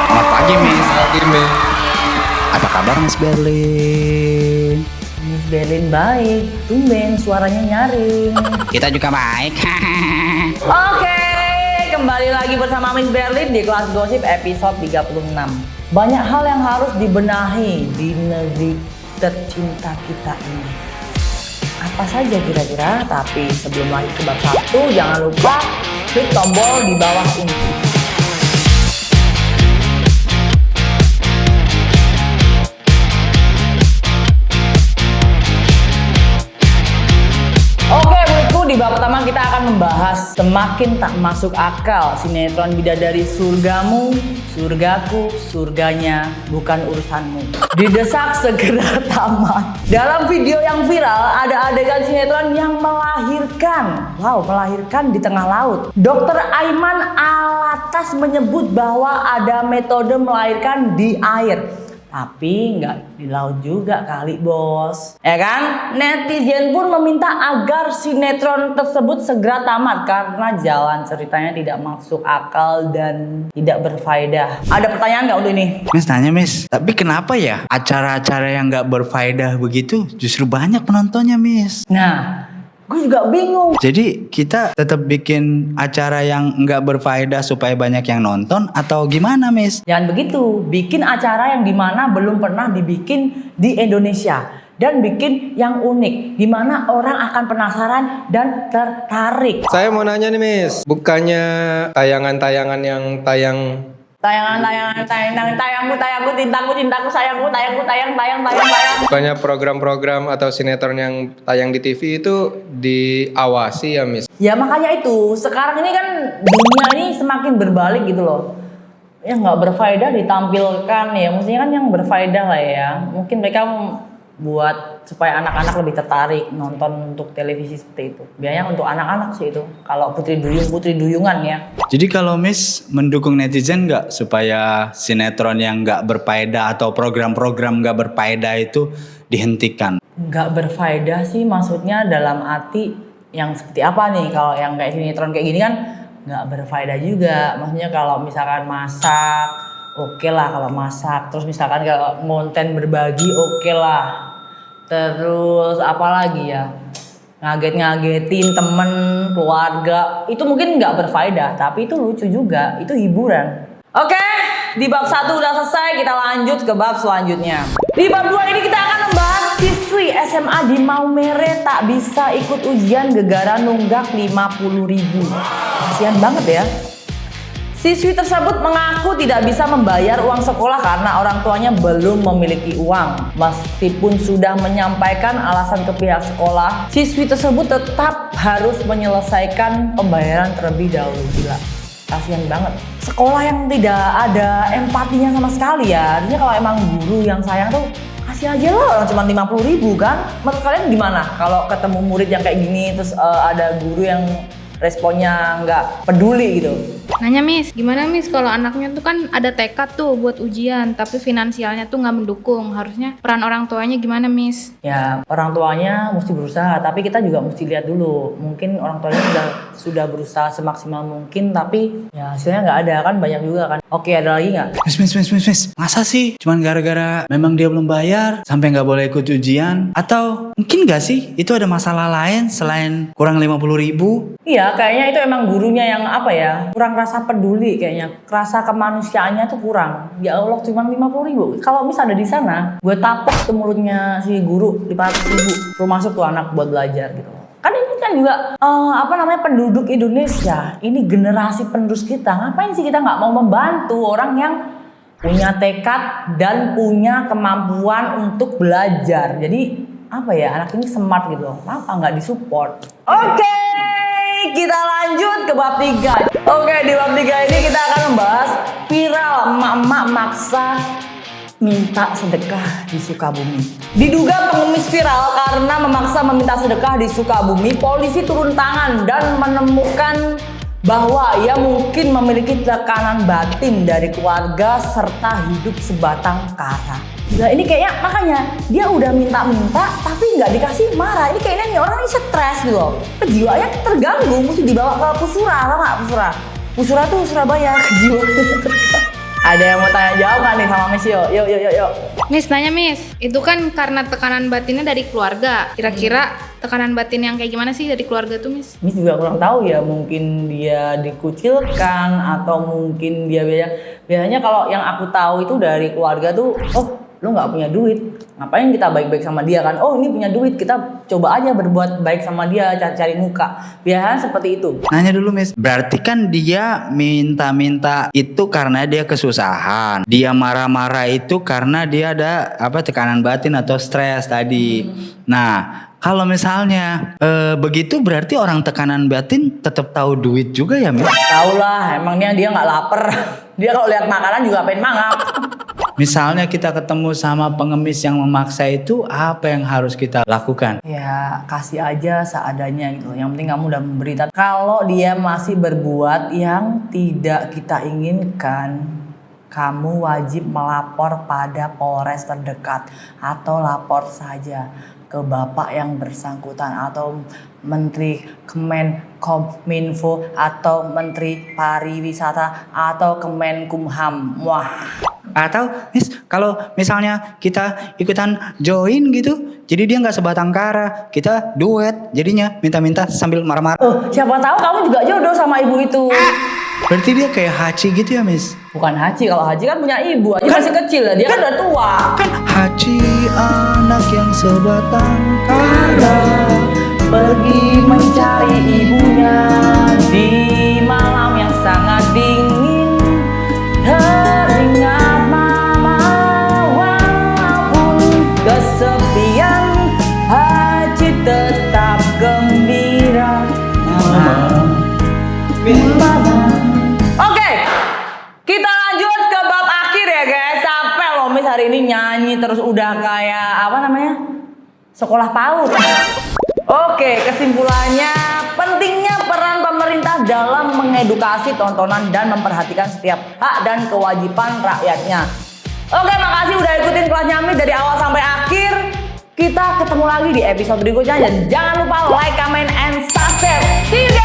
Selamat pagi, Miss. Pagi, Miss. Apa kabar, Miss Berlin? Miss Berlin baik, tumben suaranya nyaring. Kita juga baik. Oke, kembali lagi bersama Miss Berlin di Kelas Gosip episode 36. Banyak hal yang harus dibenahi di negeri tercinta kita ini. Apa saja kira-kira? Tapi sebelum lanjut ke bab 1, jangan lupa klik tombol di bawah ini. Oke, buku di bab pertama kita akan membahas semakin tak masuk akal sinetron Bidadari Surgamu, Surgaku, Surganya Bukan Urusanmu. Didesak segera tamat. Dalam video yang viral ada adegan sinetron yang melahirkan. Wow, melahirkan di tengah laut. Dr. Aiman Alatas menyebut bahwa ada metode melahirkan di air. Tapi nggak di laut juga kali, bos. Ya kan? Netizen pun meminta agar sinetron tersebut segera tamat karena jalan ceritanya tidak masuk akal dan tidak berfaedah. Ada pertanyaan nggak untuk ini? Miss tanya, Miss. Tapi kenapa ya acara-acara yang nggak berfaedah begitu justru banyak penontonnya, Miss? Nah, gue juga bingung. Jadi kita tetap bikin acara yang nggak berfaedah supaya banyak yang nonton atau gimana, Miss? Jangan begitu. Bikin acara yang dimana belum pernah dibikin di Indonesia. Dan bikin yang unik, di mana orang akan penasaran dan tertarik. Saya mau nanya nih, Miss. Bukannya tayangan-tayangan yang tayangku, cintaku, sayangku, tayang. bukannya program-program atau sinetron yang tayang di TV itu diawasi ya, Miss? Ya makanya itu, sekarang ini kan dunia ini semakin berbalik gitu loh. Yang nggak berfaedah ditampilkan ya, mestinya kan yang berfaedah lah ya. Mungkin mereka buat supaya anak-anak lebih tertarik nonton untuk televisi seperti itu. Biasanya untuk anak-anak sih itu. Kalau putri duyungan ya. Jadi kalau Miss mendukung netizen nggak supaya sinetron yang nggak berfaedah atau program-program nggak berfaedah itu dihentikan? Nggak berfaedah sih maksudnya dalam arti yang seperti apa nih? Kalau yang kayak sinetron kayak gini kan nggak berfaedah juga. Maksudnya kalau misalkan masak, oke lah kalau masak. Terus misalkan kalau konten berbagi, oke lah. Terus apa lagi ya? Ngagetin temen, keluarga. Itu mungkin nggak berfaedah, tapi itu lucu juga. Itu hiburan. Oke, di bab 1 udah selesai. Kita lanjut ke bab selanjutnya. Di bab 2 ini kita akan membahas siswi SMA di Maumere tak bisa ikut ujian gegara nunggak 50.000. Kasian banget ya. Siswi tersebut mengaku tidak bisa membayar uang sekolah karena orang tuanya belum memiliki uang. Meskipun sudah menyampaikan alasan ke pihak sekolah, siswi tersebut tetap harus menyelesaikan pembayaran terlebih dahulu. Gila, kasihan banget. Sekolah yang tidak ada empatinya sama sekali ya. Artinya kalau emang guru yang sayang tuh kasih aja lah, cuma 50.000 kan. Menurut kalian gimana kalau ketemu murid yang kayak gini terus ada guru yang responnya nggak peduli gitu? Nanya, Miss, gimana Miss kalau anaknya tuh kan ada tekad tuh buat ujian tapi finansialnya tuh nggak mendukung, harusnya peran orang tuanya gimana, Miss? Ya orang tuanya mesti berusaha, tapi kita juga mesti lihat dulu. Mungkin orang tuanya sudah berusaha semaksimal mungkin, tapi ya hasilnya nggak ada kan, banyak juga kan. Oke, ada lagi nggak? Miss, masa sih cuman gara-gara memang dia belum bayar sampai nggak boleh ikut ujian? Atau mungkin nggak sih itu ada masalah lain selain kurang 50.000? Iya, kayaknya itu emang gurunya yang apa ya, kurang rasa peduli kayaknya, rasa kemanusiaannya tuh kurang. Ya Allah, cuma 50.000. Kalau misalnya ada di sana, gue tapok tuh mulutnya si guru 500.000. Suruh masuk tuh anak buat belajar gitu. Kan ini kan juga penduduk Indonesia. Ini generasi penerus kita. Ngapain sih kita nggak mau membantu orang yang punya tekad dan punya kemampuan untuk belajar? Jadi apa ya, anak ini smart gitu loh. Kenapa nggak disupport? Oke. Kita lanjut ke bab 3. Oke, di bab 3 ini kita akan membahas viral emak-emak maksa minta sedekah di Sukabumi. Diduga pengemis viral karena memaksa meminta sedekah di Sukabumi, polisi turun tangan dan menemukan bahwa ia mungkin memiliki tekanan batin dari keluarga serta hidup sebatang kara. Nah ini kayaknya makanya dia udah minta-minta tapi nggak dikasih marah. Ini kayaknya nih orang ini stres gitu loh. Kejiwaannya terganggu, mesti dibawa ke Pusura, tau nggak Pusura? Pusura tuh Surabaya, kejiwaannya terganggu. Ada yang mau tanya jawab nggak nih sama Miss? Yuk. Miss nanya Miss, itu kan karena tekanan batinnya dari keluarga. Kira-kira tekanan batin yang kayak gimana sih dari keluarga tuh Miss? Miss juga kurang tahu ya, mungkin dia dikucilkan atau mungkin dia biasanya kalau yang aku tahu itu dari keluarga tuh, oh lu nggak punya duit, ngapain kita baik-baik sama dia kan? Oh ini punya duit, kita coba aja berbuat baik sama dia, cari muka. Biasanya seperti itu. Nanya dulu Miss, berarti kan dia minta-minta itu karena dia kesusahan. Dia marah-marah itu karena dia ada tekanan batin atau stres tadi. Nah, kalau misalnya begitu berarti orang tekanan batin tetap tahu duit juga ya Miss? Tahu lah, emangnya dia nggak lapar. Dia kalau lihat makanan juga pengen mangap. Misalnya kita ketemu sama pengemis yang memaksa itu, apa yang harus kita lakukan? Ya kasih aja seadanya gitu. Yang penting kamu udah memberitahu. Kalau dia masih berbuat yang tidak kita inginkan, kamu wajib melapor pada Polres terdekat atau lapor saja ke bapak yang bersangkutan atau Menteri Kemenkominfo atau Menteri Pariwisata atau Kemenkumham. Wah. Atau Miss, kalau misalnya kita ikutan join gitu, jadi dia nggak sebatang kara, kita duet, jadinya minta-minta sambil marah-marah. Oh, siapa tahu kamu juga jodoh sama ibu itu. Berarti dia kayak Haji gitu ya Miss? Bukan Haji, kalau Haji kan punya ibu, Haji masih kecil ya, dia kan udah tua. Kan Haji anak yang sebatang kara Pergi mencari ibunya di malam yang sangat dingin. Teringat mama walaupun kesepian, Haji tetap gembira. Mama. Oke, kita lanjut ke bab akhir ya guys. Capek loh Miss hari ini nyanyi terus udah kayak sekolah PAUD. Oke, kesimpulannya pentingnya peran pemerintah dalam mengedukasi tontonan dan memperhatikan setiap hak dan kewajiban rakyatnya. Oke, makasih udah ikutin kelas nyami dari awal sampai akhir. Kita ketemu lagi di episode berikutnya dan jangan lupa like, comment, and subscribe. See you guys.